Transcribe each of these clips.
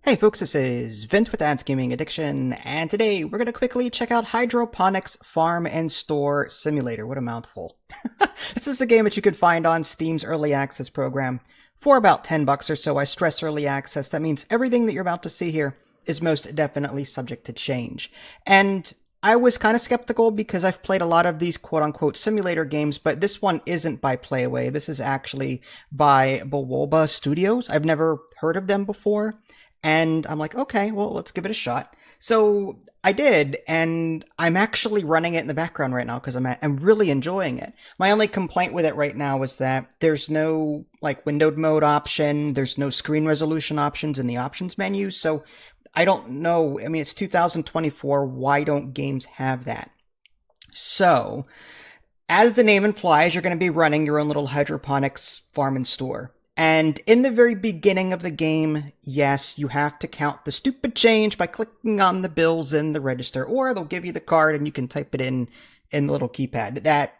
Hey folks, this is Vince with Ads Gaming Addiction, and today we're going to quickly check out Hydroponics Farm and Store Simulator. What a mouthful. This is a game that you can find on Steam's Early Access program for about $10 or so. I stress Early Access. That means everything that you're about to see here is most definitely subject to change. And I was kind of skeptical because I've played a lot of these quote-unquote simulator games, but this one isn't by Playaway. This is actually by Bulwolba Studios. I've never heard of them before. And I'm like, okay, well, let's give it a shot. So I did, and I'm actually running it in the background right now because I'm really enjoying it. My only complaint with it right now is that there's no like windowed mode option. There's no screen resolution options in the options menu. So I don't know. I mean, it's 2024. Why don't games have that? So as the name implies, you're going to be running your own little hydroponics farm and store. And in the very beginning of the game, yes, you have to count the stupid change by clicking on the bills in the register, or they'll give you the card and you can type it in the little keypad. That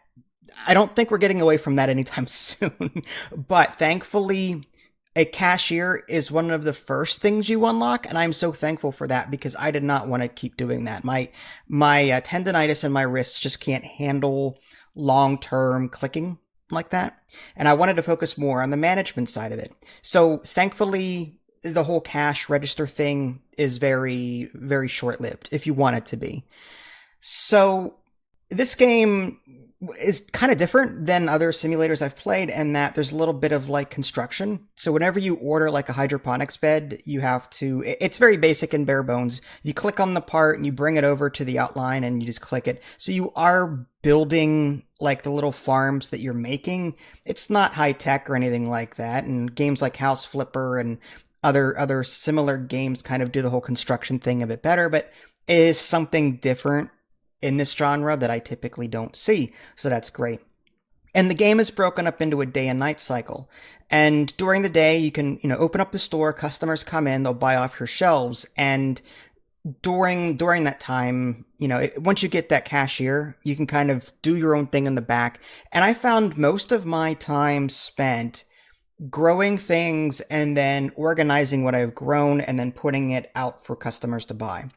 I don't think we're getting away from that anytime soon. But thankfully, a cashier is one of the first things you unlock, and I'm so thankful for that because I did not want to keep doing that. My tendonitis in my wrists just can't handle long-term clicking like that. And I wanted to focus more on the management side of it. So thankfully, the whole cash register thing is very, very short-lived if you want it to be. So this game is kind of different than other simulators I've played in that there's a little bit of like construction. So whenever you order like a hydroponics bed, you have to, it's very basic and bare bones. You click on the part and you bring it over to the outline and you just click it. So you are building like the little farms that you're making. It's not high tech or anything like that. And games like House Flipper and other similar games kind of do the whole construction thing a bit better, but it is something different in this genre that I typically don't see. So that's great. And the game is broken up into a day and night cycle. And during the day, you can, open up the store, customers come in, they'll buy off your shelves. And during that time, once you get that cashier, you can kind of do your own thing in the back. And I found most of my time spent growing things and then organizing what I've grown and then putting it out for customers to buy.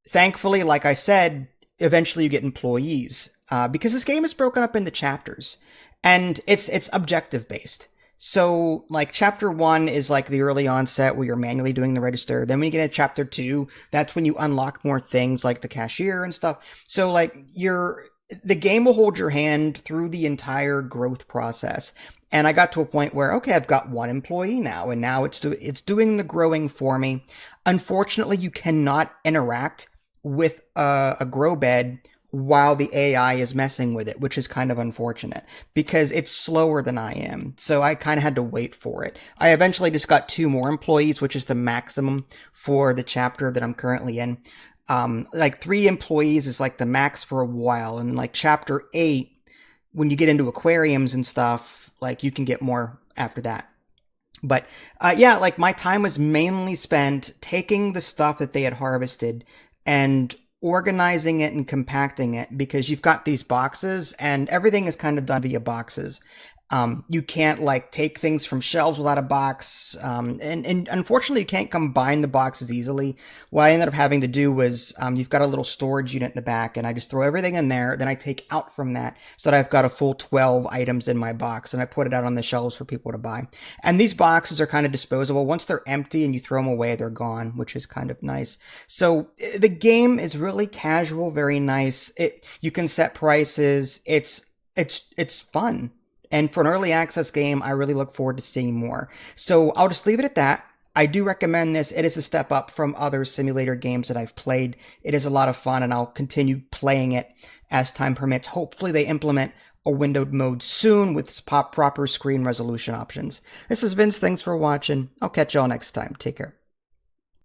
Thankfully, like I said, eventually you get employees because this game is broken up into chapters and it's objective based. So like chapter 1 is like the early onset where you're manually doing the register. Then when you get into chapter 2, that's when you unlock more things like the cashier and stuff. So like the game will hold your hand through the entire growth process. And I got to a point where, okay, I've got one employee now, and now it's doing the growing for me. Unfortunately, you cannot interact with a grow bed while the AI is messing with it, which is kind of unfortunate because it's slower than I am. So I kind of had to wait for it. I eventually just got 2 more employees, which is the maximum for the chapter that I'm currently in. Like 3 employees is like the max for a while. And like chapter 8, when you get into aquariums and stuff, like you can get more after that. But yeah, like my time was mainly spent taking the stuff that they had harvested and organizing it and compacting it because you've got these boxes and everything is kind of done via boxes. You can't like take things from shelves without a box. And unfortunately you can't combine the boxes easily. What I ended up having to do was, you've got a little storage unit in the back and I just throw everything in there. Then I take out from that so that I've got a full 12 items in my box and I put it out on the shelves for people to buy. And these boxes are kind of disposable. Once they're empty and you throw them away, they're gone, which is kind of nice. So the game is really casual, very nice. You can set prices. It's fun. And for an early access game, I really look forward to seeing more. So I'll just leave it at that. I do recommend this. It is a step up from other simulator games that I've played. It is a lot of fun, and I'll continue playing it as time permits. Hopefully they implement a windowed mode soon with proper screen resolution options. This is Vince. Thanks for watching. I'll catch y'all next time. Take care.